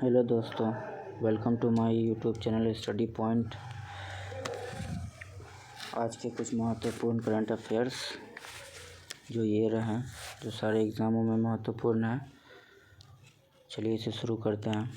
Hello दोस्तों, welcome to my YouTube channel Study Point. आज के कुछ महत्वपूर्ण करंट अफेयर्स जो ये रहे, जो सारे एग्ज़ामों में महत्वपूर्ण है। चलिए इसे शुरू करते हैं।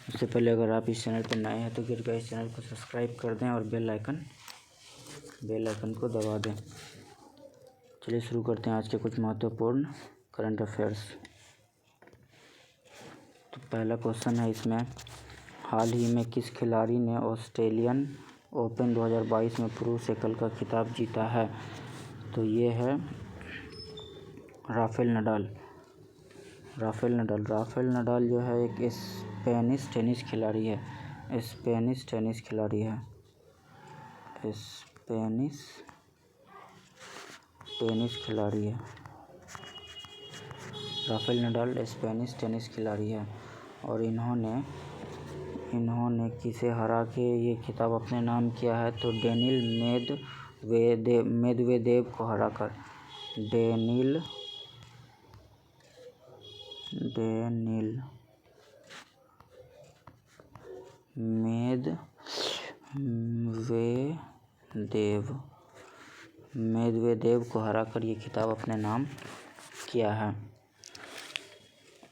उससे पहले अगर आप इस चैनल पर नए हैं तो कृपया इस चैनल को सब्सक्राइब कर दें और बेल आइकन को दबा दें। चलिए शुरू करते हैं आज के कुछ महत्वपूर्ण करंट अफेयर्स। तो पहला क्वेश्चन है इसमें, हाल ही में किस खिलाड़ी ने ऑस्ट्रेलियन ओपन 2022 में पुरुष एकल का खिताब जीता है? तो ये है राफेल नडाल जो है एक स्पेनिश टेनिस खिलाड़ी है। राफेल नडाल स्पेनिश टेनिस खिलाड़ी है और इन्होंने किसे हरा के ये खिताब अपने नाम किया है? तो डेनिल मेदवेदेव को हराकर। डेनिल मेदवेदेव को हराकर ये खिताब अपने नाम किया है।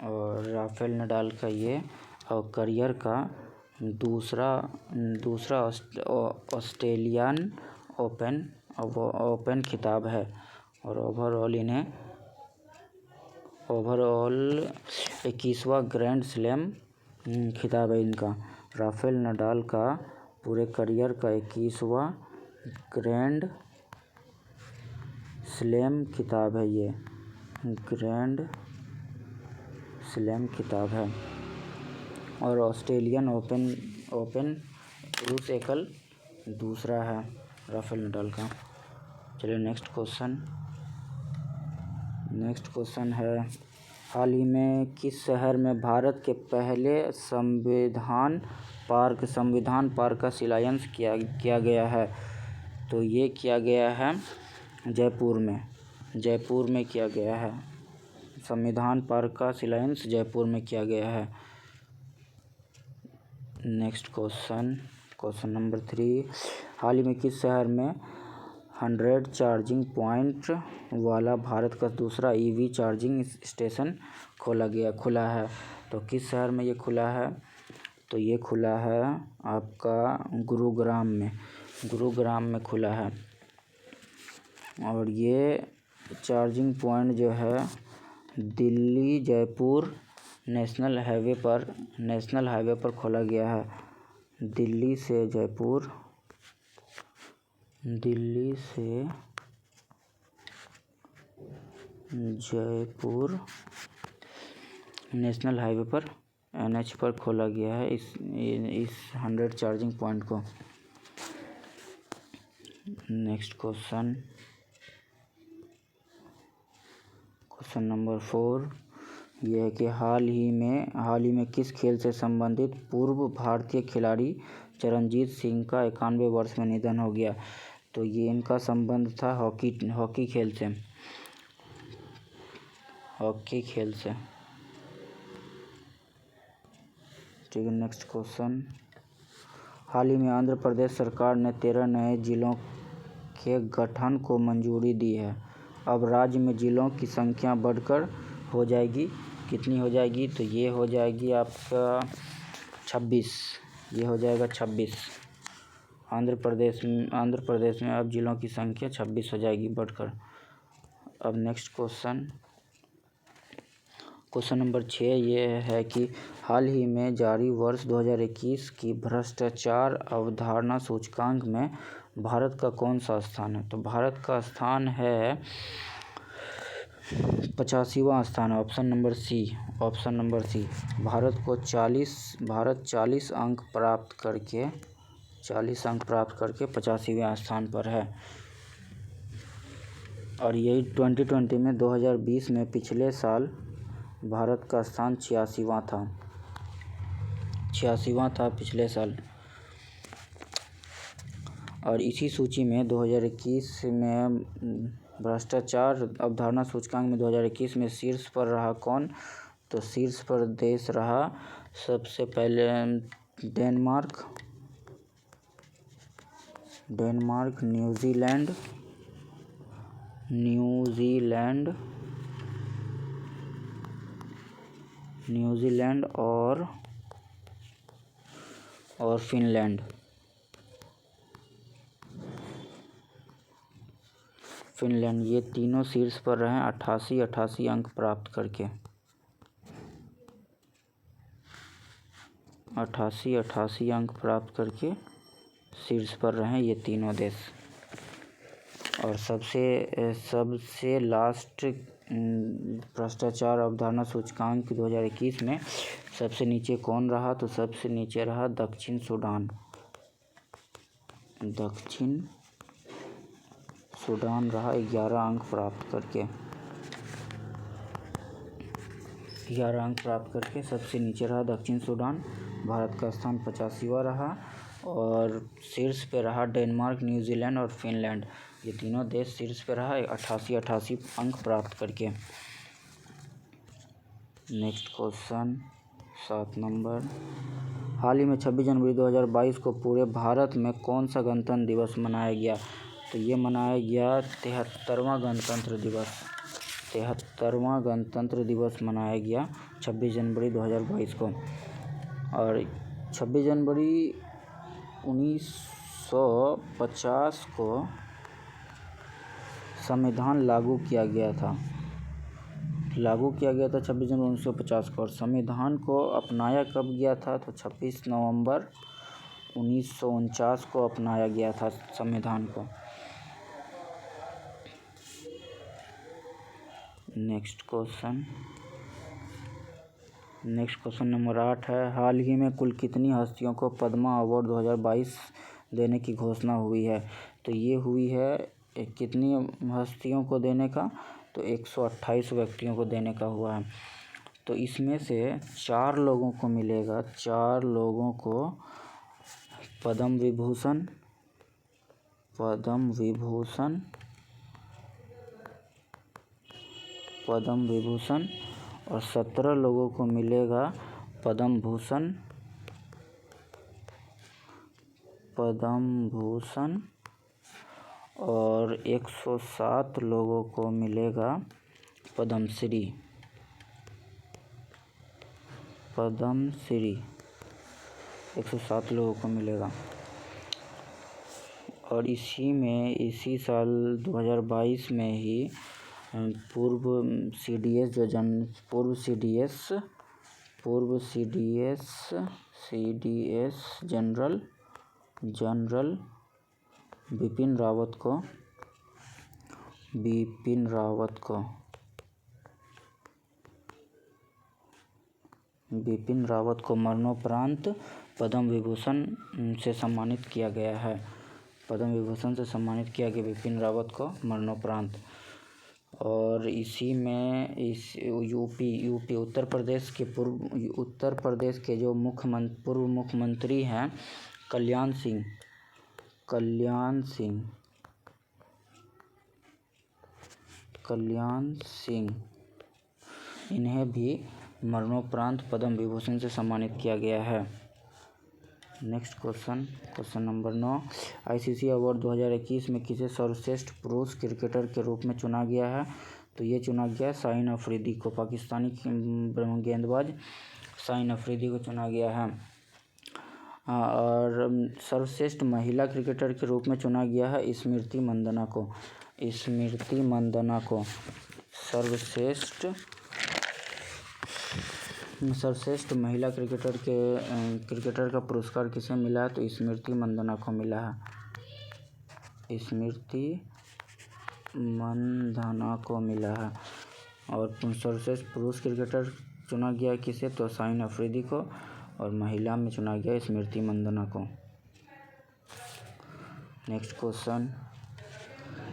और राफेल नडाल का ये और करियर का दूसरा ऑस्ट्रेलियन ओपन खिताब है और ओवरऑल 21वां ग्रैंड स्लैम खिताब है इनका। राफेल नडाल का पूरे करियर का 21वां ग्रैंड स्लैम खिताब है। ये ग्रैंड स्लैम खिताब है और ऑस्ट्रेलियन ओपन पुरुष एकल दूसरा है राफेल नडाल का। चलिए नेक्स्ट क्वेश्चन है, हाल ही में किस शहर में भारत के पहले संविधान पार्क का शिलान्यास किया गया है? तो ये किया गया है जयपुर में किया गया है। संविधान पार्क का शिलान्यास जयपुर में किया गया है। नेक्स्ट क्वेश्चन नंबर 3, हाल ही में किस शहर में 100 चार्जिंग पॉइंट वाला भारत का दूसरा ईवी चार्जिंग स्टेशन खुला है? तो किस शहर में ये खुला है? तो ये खुला है आपका गुरुग्राम में खुला है। और ये चार्जिंग पॉइंट जो है दिल्ली जयपुर नेशनल हाईवे पर खोला गया है। दिल्ली से जयपुर नेशनल हाईवे पर NH पर खोला गया है इस 100 चार्जिंग पॉइंट को। नेक्स्ट क्वेश्चन नंबर 4, यह है कि हाल ही में किस खेल से संबंधित पूर्व भारतीय खिलाड़ी चरणजीत सिंह का 91 वर्ष में निधन हो गया? तो ये इनका संबंध था हॉकी खेल से। ठीक है, नेक्स्ट क्वेश्चन, हाल ही में आंध्र प्रदेश सरकार ने 13 नए जिलों के गठन को मंजूरी दी है। अब राज्य में जिलों की संख्या बढ़कर हो जाएगी, कितनी हो जाएगी? तो ये हो जाएगी आपका 26। ये हो जाएगा 26। आंध्र प्रदेश में अब जिलों की संख्या 26 हो जाएगी बढ़कर। अब नेक्स्ट क्वेश्चन नंबर 6, ये है कि हाल ही में जारी वर्ष 2021 की भ्रष्टाचार अवधारणा सूचकांक में भारत का कौन सा स्थान है? तो भारत का स्थान है 85वां स्थान है। Option number C. भारत 40 अंक प्राप्त करके 85वें स्थान पर है। और यही 2020 में पिछले साल भारत का स्थान 86वां था पिछले साल। और इसी सूची में 2021 में भ्रष्टाचार अवधारणा सूचकांक में 2021 में शीर्ष पर रहा कौन? तो शीर्ष पर देश रहा सबसे पहले डेनमार्क, न्यूजीलैंड और फिनलैंड। ये तीनों शीर्ष पर रहे 88 अंक प्राप्त करके। 88 अंक प्राप्त करके शीर्ष पर रहे ये तीनों देश। और सबसे लास्ट भ्रष्टाचार अवधारणा सूचकांक 2021 में सबसे नीचे कौन रहा? तो सबसे नीचे रहा दक्षिण सूडान रहा 11 अंक प्राप्त करके सबसे नीचे रहा दक्षिण सूडान। भारत का स्थान 85वां रहा और शीर्ष पे रहा डेनमार्क, न्यूजीलैंड और फिनलैंड। ये तीनों देश शीर्ष पे रहा 88 अंक प्राप्त करके। नेक्स्ट क्वेश्चन 7 नंबर, हाल ही में 26 जनवरी 2022 को पूरे भारत में कौन सा गणतंत्र दिवस मनाया गया? तो ये मनाया गया 73वां गणतंत्र दिवस मनाया गया 26 जनवरी 2022 को। और 26 जनवरी 1950 को संविधान लागू किया गया था 26 जनवरी 1950 को। और संविधान को अपनाया कब गया था? तो 26 नवंबर 1949 को अपनाया गया था संविधान को। नेक्स्ट क्वेश्चन नंबर 8 है, हाल ही में कुल कितनी हस्तियों को पद्मा अवार्ड 2022 देने की घोषणा हुई है? तो ये हुई है कितनी हस्तियों को देने का? तो 128 व्यक्तियों को देने का हुआ है। तो इसमें से 4 लोगों को मिलेगा, 4 लोगों को पद्म विभूषण और 17 लोगों को मिलेगा पद्म भूषण और 107 लोगों को मिलेगा पद्मश्री। 107 लोगों को मिलेगा। और इसी साल 2022 में ही पूर्व सीडीएस जनरल बिपिन रावत को मरणोपरांत पद्म विभूषण से सम्मानित किया गया है। बिपिन रावत को मरणोपरांत। और इसी में यूपी उत्तर प्रदेश के जो पूर्व मुख्यमंत्री हैं कल्याण सिंह, इन्हें भी मरणोपरांत पद्म विभूषण से सम्मानित किया गया है। Next question number 9, ICC award 2021 में किसे सर्वश्रेष्ठ पुरुष क्रिकेटर के रूप में चुना गया है? तो ये चुना गया शाहीन अफरीदी को, पाकिस्तानी गेंदबाज शाहीन अफरीदी को चुना गया है। और सर्वश्रेष्ठ महिला क्रिकेटर के रूप में चुना गया है स्मृति मंदाना को। सर्वश्रेष्ठ महिला क्रिकेटर का पुरस्कार किसे मिला है? तो स्मृति मंदाना को मिला है। और सर्वश्रेष्ठ पुरुष क्रिकेटर चुना गया किसे? तो शाहीन अफरीदी को। और महिला में चुना गया स्मृति मंदाना को। नेक्स्ट क्वेश्चन,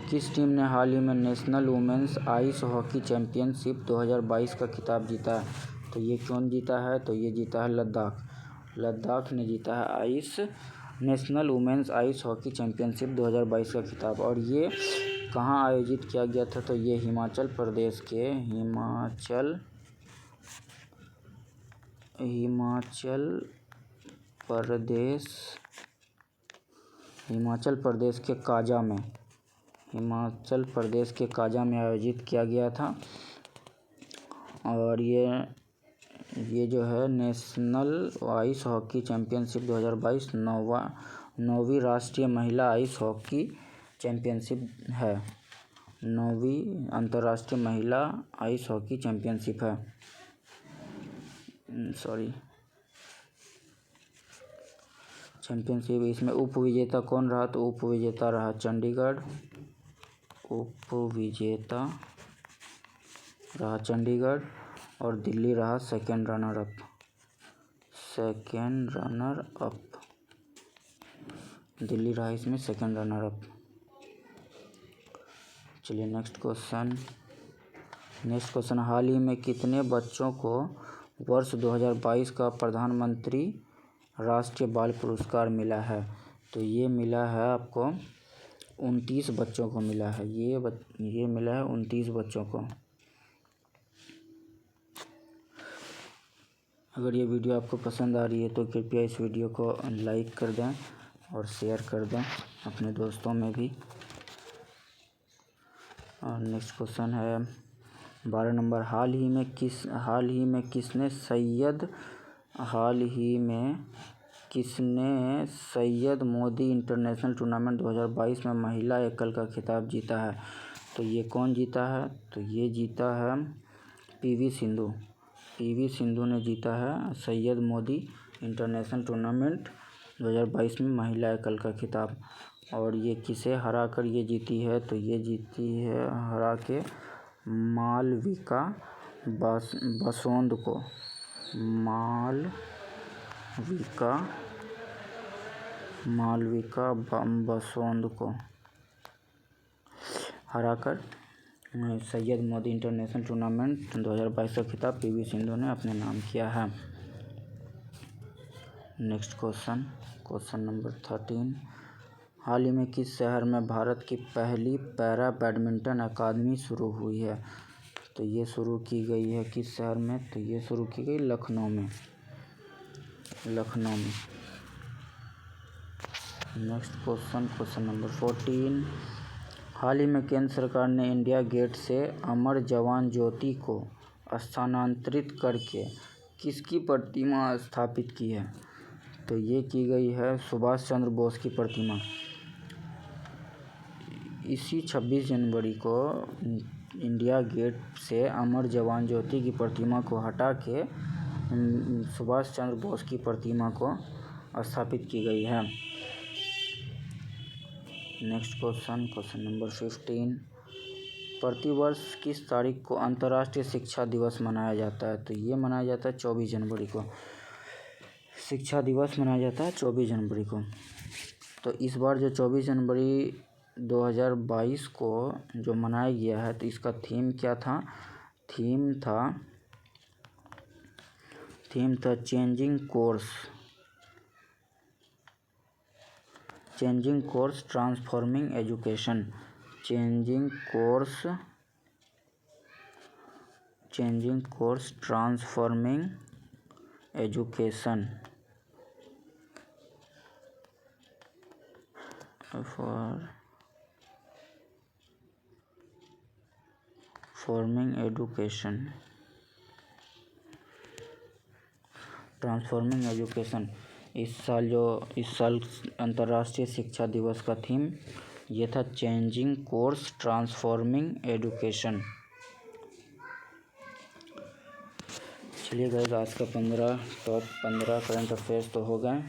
किस टीम ने हाल ही में national women's ice hockey championship 2022 का खिताब जीता है? तो ये कौन जीता है? तो ये जीता है लद्दाख ने जीता है national women's ice hockey championship 2022 का खिताब। और ये कहाँ आयोजित किया गया था? तो ये हिमाचल हिमाचल प्रदेश के काजा में आयोजित किया गया था। और ये जो है नेशनल आइस हॉकी चैम्पियनशिप 2022 नौवीं राष्ट्रीय महिला आइस हॉकी चैम्पियनशिप है। 9वीं अंतर्राष्ट्रीय महिला आइस हॉकी चैम्पियनशिप है। चैम्पियनशिप। इसमें उप विजेता कौन रहा? तो उप विजेता रहा चंडीगढ़ और दिल्ली रहा सेकेंड रनर अप। दिल्ली रहा इसमें सेकेंड रनर अप। चलिए नेक्स्ट क्वेश्चन। हाल ही में कितने बच्चों को वर्ष 2022 का प्रधानमंत्री राष्ट्रीय बाल पुरस्कार मिला है? तो ये मिला है आपको 29 बच्चों को मिला है। ये मिला है 29 बच्चों को। अगर ये वीडियो आपको पसंद आ रही है तो कृपया इस वीडियो को लाइक कर दें और शेयर कर दें अपने दोस्तों में भी। और नेक्स्ट क्वेश्चन है 12 नंबर। हाल ही में किसने सैयद मोदी इंटरनेशनल टूर्नामेंट 2022 में महिला एकल का खिताब जीता है? तो ये कौन जीता है? तो ये जीता है पीवी सिंधु ने जीता है सैयद मोदी इंटरनेशनल टूर्नामेंट 2022 में महिला एकल का खिताब। और ये किसे हरा कर ये जीती है? तो ये जीती है हरा के मालविका बसोंद को हराकर सैयद मोदी इंटरनेशनल टूर्नामेंट 2022 का खिताब पीवी सिंधु ने अपने नाम किया है। Next question number 13। हाल ही में किस शहर में भारत की पहली पैरा बैडमिंटन अकादमी शुरू हुई है? तो ये शुरू की गई है किस शहर में? तो ये शुरू की गई लखनऊ में। Next question number 14। हाल ही में केंद्र सरकार ने इंडिया गेट से अमर जवान ज्योति को स्थानांतरित करके किसकी प्रतिमा स्थापित की है? तो ये की गई है सुभाष चंद्र बोस की प्रतिमा। इसी 26 जनवरी को इंडिया गेट से अमर जवान ज्योति की प्रतिमा को हटा के सुभाष चंद्र बोस की प्रतिमा को स्थापित की गई है। Next question number 15। प्रतिवर्ष किस तारीख को अंतर्राष्ट्रीय शिक्षा दिवस मनाया जाता है? तो ये मनाया जाता है 24 जनवरी को। शिक्षा दिवस मनाया जाता है 24 जनवरी को। तो इस बार जो 24 जनवरी 2022 को जो मनाया गया है तो इसका थीम क्या था? थीम था changing course transforming education. Changing course transforming education transforming education. इस साल अंतर्राष्ट्रीय शिक्षा दिवस का थीम ये था चेंजिंग कोर्स ट्रांसफॉर्मिंग एजुकेशन। चलिए गाइस, आज का टॉप 15 करंट अफेयर्स तो हो गए।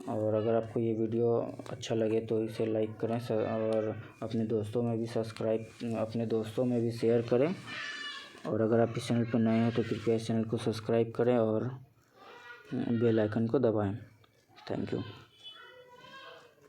और अगर आपको ये वीडियो अच्छा लगे तो इसे लाइक करें और अपने दोस्तों में भी शेयर करें। और अगर आप इस चैनल पर नए हैं तो कृपया इस चैनल को सब्सक्राइब करें और बेल आइकन को दबाएं। Thank you.